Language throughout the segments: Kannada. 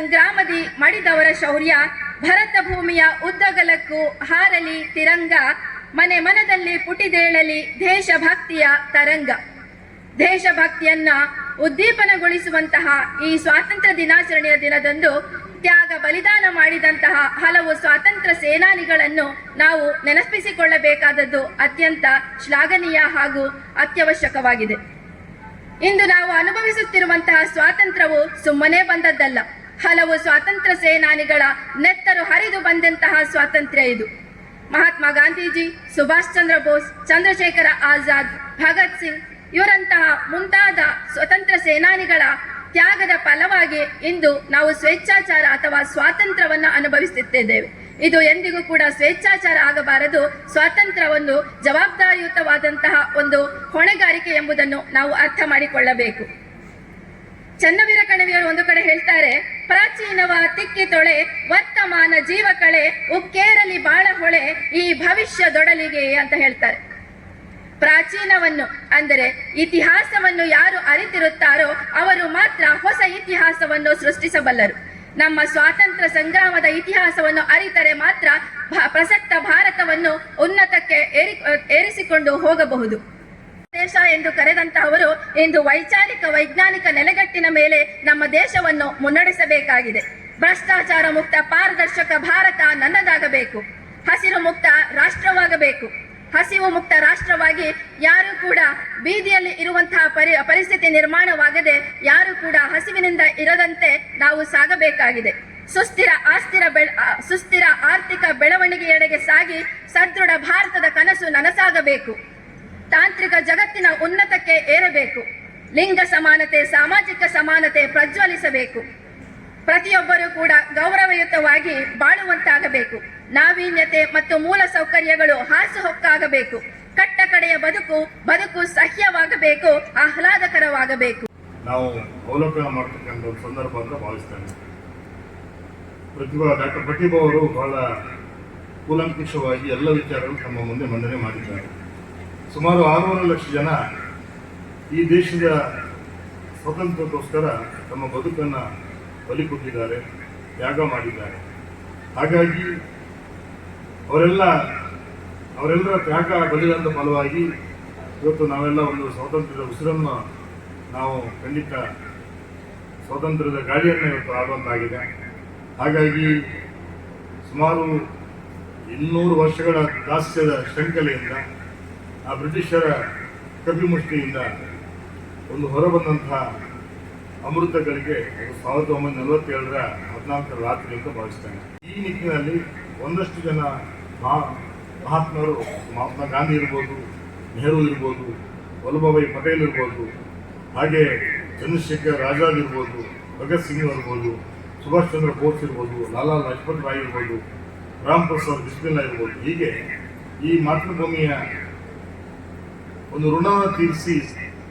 ಸಂಗ್ರಾಮದಿ ಮಡಿದವರ ಶೌರ್ಯ ಭರತ ಭೂಮಿಯ ಉದ್ದಗಲಕ್ಕೂ ಹಾರಲಿ ತಿರಂಗ, ಮನೆ ಮನದಲ್ಲಿ ಪುಟಿದೇಳಲಿ ದೇಶಭಕ್ತಿಯ ತರಂಗ. ದೇಶಭಕ್ತಿಯನ್ನ ಉದ್ದೀಪನಗೊಳಿಸುವಂತಹ ಈ ಸ್ವಾತಂತ್ರ್ಯ ದಿನಾಚರಣೆಯ ದಿನದಂದು ತ್ಯಾಗ ಬಲಿದಾನ ಮಾಡಿದಂತಹ ಹಲವು ಸ್ವಾತಂತ್ರ್ಯ ಸೇನಾನಿಗಳನ್ನು ನಾವು ನೆನಪಿಸಿಕೊಳ್ಳಬೇಕಾದದ್ದು ಅತ್ಯಂತ ಶ್ಲಾಘನೀಯ ಹಾಗೂ ಅತ್ಯವಶ್ಯಕವಾಗಿದೆ. ಇಂದು ನಾವು ಅನುಭವಿಸುತ್ತಿರುವಂತಹ ಸ್ವಾತಂತ್ರ್ಯವು ಸುಮ್ಮನೆ ಬಂದದ್ದಲ್ಲ. ಹಲವು ಸ್ವಾತಂತ್ರ್ಯ ಸೇನಾನಿಗಳ ನೆತ್ತರು ಹರಿದು ಬಂದಂತಹ ಸ್ವಾತಂತ್ರ್ಯ ಇದು. ಮಹಾತ್ಮ ಗಾಂಧೀಜಿ, ಸುಭಾಷ್ ಚಂದ್ರ ಬೋಸ್, ಚಂದ್ರಶೇಖರ ಆಜಾದ್, ಭಗತ್ ಸಿಂಗ್ ಇವರಂತಹ ಮುಂತಾದ ಸ್ವತಂತ್ರ ಸೇನಾನಿಗಳ ತ್ಯಾಗದ ಫಲವಾಗಿ ಇಂದು ನಾವು ಸ್ವೇಚ್ಛಾಚಾರ ಅಥವಾ ಸ್ವಾತಂತ್ರ್ಯವನ್ನು ಅನುಭವಿಸುತ್ತಿದ್ದೇವೆ. ಇದು ಎಂದಿಗೂ ಕೂಡ ಸ್ವೇಚ್ಛಾಚಾರ ಆಗಬಾರದು. ಸ್ವಾತಂತ್ರ್ಯ ಒಂದು ಜವಾಬ್ದಾರಿಯುತವಾದಂತಹ ಒಂದು ಹೊಣೆಗಾರಿಕೆ ಎಂಬುದನ್ನು ನಾವು ಅರ್ಥ ಮಾಡಿಕೊಳ್ಳಬೇಕು. ಚನ್ನವೀರ ಕಣವಿಯರು ಒಂದು ಕಡೆ ಹೇಳ್ತಾರೆ, ಪ್ರಾಚೀನವ ತಿಕ್ಕಿ ತೊಳೆ ವರ್ತಮಾನ ಜೀವ ಕಳೆ ಉಕ್ಕೇರಲಿ ಬಾಳ ಹೊಳೆ ಈ ಭವಿಷ್ಯದೊಡಲಿಗೆ ಅಂತ ಹೇಳ್ತಾರೆ. ಪ್ರಾಚೀನವನ್ನು ಅಂದರೆ ಇತಿಹಾಸವನ್ನು ಯಾರು ಅರಿತಿರುತ್ತಾರೋ ಅವರು ಮಾತ್ರ ಹೊಸ ಇತಿಹಾಸವನ್ನು ಸೃಷ್ಟಿಸಬಲ್ಲರು. ನಮ್ಮ ಸ್ವಾತಂತ್ರ್ಯ ಸಂಗ್ರಾಮದ ಇತಿಹಾಸವನ್ನು ಅರಿತರೆ ಮಾತ್ರ ಪ್ರಸಕ್ತ ಭಾರತವನ್ನು ಉನ್ನತಕ್ಕೆ ಏರಿಸಿಕೊಂಡು ಹೋಗಬಹುದು. ದೇಶ ಎಂದು ಕರೆದಂತಹವರು ಇಂದು ವೈಚಾರಿಕ ವೈಜ್ಞಾನಿಕ ನೆಲೆಗಟ್ಟಿನ ಮೇಲೆ ನಮ್ಮ ದೇಶವನ್ನು ಮುನ್ನಡೆಸಬೇಕಾಗಿದೆ. ಭ್ರಷ್ಟಾಚಾರ ಮುಕ್ತ ಪಾರದರ್ಶಕ ಭಾರತ ನನ್ನದಾಗಬೇಕು. ಹಸಿರು ಮುಕ್ತ ರಾಷ್ಟ್ರವಾಗಬೇಕು. ಹಸಿವು ಮುಕ್ತ ರಾಷ್ಟ್ರವಾಗಿ ಯಾರು ಕೂಡ ಬೀದಿಯಲ್ಲಿ ಇರುವಂತಹ ಪರಿಸ್ಥಿತಿ ನಿರ್ಮಾಣವಾಗದೆ ಯಾರು ಕೂಡ ಹಸಿವಿನಿಂದ ಇರದಂತೆ ನಾವು ಸಾಗಬೇಕಾಗಿದೆ. ಸುಸ್ಥಿರ ಆರ್ಥಿಕ ಬೆಳವಣಿಗೆಯೆಡೆಗೆ ಸಾಗಿ ಸದೃಢ ಭಾರತದ ಕನಸು ನನಸಾಗಬೇಕು. ತಾಂತ್ರಿಕ ಜಗತ್ತಿನ ಉನ್ನತಕ್ಕೆ ಏರಬೇಕು. ಲಿಂಗ ಸಮಾನತೆ, ಸಾಮಾಜಿಕ ಸಮಾನತೆ ಪ್ರಜ್ವಲಿಸಬೇಕು. ಪ್ರತಿಯೊಬ್ಬರೂ ಕೂಡ ಗೌರವಯುತವಾಗಿ ಬಾಳುವಂತಾಗಬೇಕು. ನಾವೀನ್ಯತೆ ಮತ್ತು ಮೂಲ ಸೌಕರ್ಯಗಳು ಹಾಸುಹೊಕ್ಕಾಗಬೇಕು. ಕಟ್ಟ ಕಡೆಯ ಬದುಕು ಸಹ್ಯವಾಗಬೇಕು, ಆಹ್ಲಾದಕರವಾಗಬೇಕು. ನಾವು ಅವಲೋಕನ ಮಾಡತಕ್ಕಂಥ ಒಂದು ಸಂದರ್ಭ ಅಂತ ಭಾವಿಸ್ತೇನೆ. ಡಾಕ್ಟರ್ ಪ್ರತಿಭಾ ಅವರು ಬಹಳ ಕೂಲಂಕುಷವಾಗಿ ಎಲ್ಲ ವಿಚಾರಗಳು ತಮ್ಮ ಮುಂದೆ ಮಂಡನೆ ಮಾಡಿದ್ದಾರೆ. ಸುಮಾರು 600 ಲಕ್ಷ ಜನ ಈ ದೇಶದ ಸ್ವಾತಂತ್ರ್ಯಕ್ಕೋಸ್ಕರ ತಮ್ಮ ಬದುಕನ್ನು ಬಲಿ ಕೊಟ್ಟಿದ್ದಾರೆ, ತ್ಯಾಗ ಮಾಡಿದ್ದಾರೆ. ಹಾಗಾಗಿ ಅವರೆಲ್ಲರ ತ್ಯಾಗ ಬಲಿದಾನದ ಫಲವಾಗಿ ಇವತ್ತು ನಾವೆಲ್ಲ ಒಂದು ಸ್ವಾತಂತ್ರ್ಯದ ಉಸಿರನ್ನು ನಾವು ಖಂಡಿತ ಸ್ವಾತಂತ್ರ್ಯದ ಗಾಳಿಯನ್ನು ಇವತ್ತು ಆಡುವಂತಾಗಿದೆ. ಹಾಗಾಗಿ ಸುಮಾರು 200 ವರ್ಷಗಳ ದಾಸ್ಯದ ಶೃಂಖಲೆಯಿಂದ ಆ ಬ್ರಿಟಿಷರ ಕಪಿಮುಷ್ಟಿಯಿಂದ ಒಂದು ಹೊರಬಂದಂತಹ ಅಮೃತಗಳಿಗೆ 1947ರ 14ರ ರಾತ್ರಿ ಅಂತ ಭಾವಿಸ್ತೇನೆ. ಈ ನಿಟ್ಟಿನಲ್ಲಿ ಒಂದಷ್ಟು ಜನ ಮಹಾತ್ಮರು, ಮಹಾತ್ಮ ಗಾಂಧಿ ಇರ್ಬೋದು, ನೆಹರು ಇರ್ಬೋದು, ವಲ್ಲಭಭಾಯಿ ಪಟೇಲ್ ಇರ್ಬೋದು, ಹಾಗೆ ಚಂದ್ರಶೇಖರ್ ಆಜಾದ್ ಇರ್ಬೋದು, ಭಗತ್ ಸಿಂಗ್ ಇರ್ಬೋದು, ಸುಭಾಷ್ ಚಂದ್ರ ಬೋಸ್ ಇರ್ಬೋದು, ಲಾಲಾ ಲಜಪತ್ ರಾಯ್ ಇರ್ಬೋದು, ರಾಮ್ ಪ್ರಸಾದ್ ಬಿಸ್ಮಿಲ್ಲಾ ಇರ್ಬೋದು, ಹೀಗೆ ಈ ಮಾತೃಭೂಮಿಯ ಒಂದು ಋಣವನ್ನು ತೀರಿಸಿ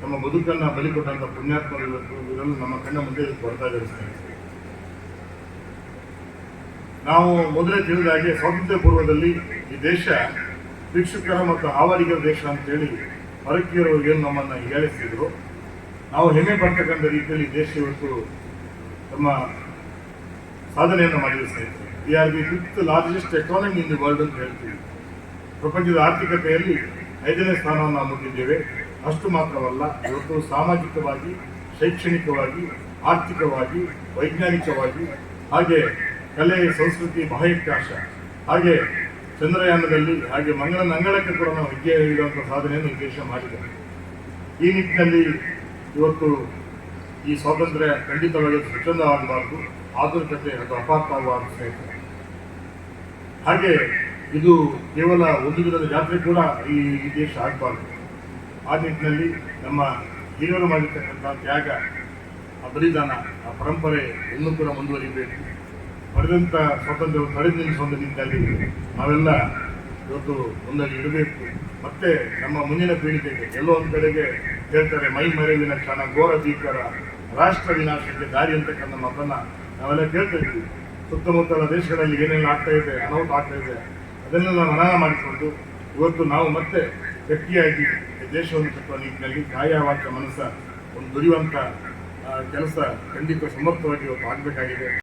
ನಮ್ಮ ಬದುಕನ್ನು ಬಲಿಕೊಟ್ಟಂಥ ಪುಣ್ಯಾತ್ಮರು ಇವರೆಲ್ಲ ನಮ್ಮ ಕಣ್ಣ ಮುಂದೆ ಬರ್ತಾ ಇದ್ದಾರೆ. ನಾವು ಮೊದಲೇ ತಿಳಿದ ಹಾಗೆ ಸ್ವಾತಂತ್ರ್ಯ ಪೂರ್ವದಲ್ಲಿ ಈ ದೇಶ ಭಿಕ್ಷುಕರ ಮತ್ತು ಹಾವರಿಗರ ದೇಶ ಅಂತೇಳಿ ಪರಕೀಯರು ಏನು ನಮ್ಮನ್ನು ಹೇಳಿಸಿದ್ರು. ನಾವು ಹೆಮ್ಮೆ ಪಡ್ತಕ್ಕಂಥ ರೀತಿಯಲ್ಲಿ ದೇಶ ಇವತ್ತು ತಮ್ಮ ಸಾಧನೆಯನ್ನು ಮಾಡಿದೆ ಸ್ನೇಹಿತರೆ. We are the 5th largest economy in the world ಅಂತ ಹೇಳ್ತೀವಿ. ಪ್ರಪಂಚದ ಆರ್ಥಿಕತೆಯಲ್ಲಿ 5ನೇ ಸ್ಥಾನವನ್ನು ನಾವು ಮುಟ್ಟಿದ್ದೇವೆ. ಅಷ್ಟು ಮಾತ್ರವಲ್ಲ, ಇವತ್ತು ಸಾಮಾಜಿಕವಾಗಿ, ಶೈಕ್ಷಣಿಕವಾಗಿ, ಆರ್ಥಿಕವಾಗಿ, ವೈಜ್ಞಾನಿಕವಾಗಿ, ಹಾಗೆ ಕಲೆ, ಸಂಸ್ಕೃತಿ, ಬಾಹ್ಯಾಕಾಶ, ಹಾಗೆ ಚಂದ್ರಯಾನದಲ್ಲಿ, ಹಾಗೆ ಮಂಗಳನ ಅಂಗಳಕ್ಕೆ ಕೂಡ ನಾವು ಹೆಜ್ಜೆ ಇಡುವಂಥ ಸಾಧನೆಯನ್ನು ಈ ದೇಶ ಮಾಡಿದೆ. ಈ ನಿಟ್ಟಿನಲ್ಲಿ ಇವತ್ತು ಈ ಸ್ವಾತಂತ್ರ್ಯ ಖಂಡಿತವಾಗಿ ಸ್ವಚ್ಛಂದವಾಗಬಾರ್ದು, ಆಧುನಿಕತೆ ಅದು ಅಪಾರ್ಥವಾಗಬಾರ್ದು ಸ್ನೇಹಿತರೆ. ಹಾಗೆ ಇದು ಕೇವಲ ಒಂದು ದಿನದ ಜಾತ್ರೆ ಕೂಡ ಈ ದೇಶ ಆಗಬಾರ್ದು. ಆ ನಿಟ್ಟಿನಲ್ಲಿ ನಮ್ಮ ಹಿರಿಯರು ಮಾಡಿರ್ತಕ್ಕಂಥ ತ್ಯಾಗ, ಆ ಬಲಿದಾನ, ಆ ಪರಂಪರೆ ಇನ್ನೂ ಕೂಡ ಮುಂದುವರಿಬೇಕು. ಪಡೆದಂಥ ಸ್ವಾತಂತ್ರ್ಯವನ್ನು ತಡೆದು ನಿಲ್ಲಿಸುವ ನಿಟ್ಟಿನಲ್ಲಿ ನಾವೆಲ್ಲ ಇವತ್ತು ಮುಂದಾಗಿ ಇಡಬೇಕು. ಮತ್ತೆ ನಮ್ಮ ಮುಂದಿನ ಪೀಳಿಗೆಗೆ ಎಲ್ಲೋ ಒಂದು ಕಡೆಗೆ ಹೇಳ್ತಾರೆ, ಮೈ ಮರೆವಿನ ಕ್ಷಣ ಘೋರ ಭೀಕರ ರಾಷ್ಟ್ರ ವಿನಾಶಕ್ಕೆ ದಾರಿ ಅಂತಕ್ಕಂಥ ಮಾತನ್ನು ನಾವೆಲ್ಲ ಕೇಳ್ತಾ ಇದ್ವಿ. ಸುತ್ತಮುತ್ತಲ ದೇಶಗಳಲ್ಲಿ ಏನೆಲ್ಲ ಆಗ್ತಾ ಇದೆ, ಅನಾಹುತ ಆಗ್ತಾ ಇದೆ, ಅದನ್ನೆಲ್ಲ ಮನನ ಮಾಡಿಕೊಂಡು ಇವತ್ತು ನಾವು ಮತ್ತೆ ಗಟ್ಟಿಯಾಗಿ ದೇಶವನ್ನು ಕಟ್ಟುವ ನಿಟ್ಟಿನಲ್ಲಿ ಕಾಯ ವಾಕ್ಯ ಮನಸ್ಸ ಒಂದು ದುಡಿಯುವಂಥ ಕೆಲಸ ಖಂಡಿತ ಸಮರ್ಥವಾಗಿ ಇವತ್ತು ಆಗಬೇಕಾಗಿದೆ.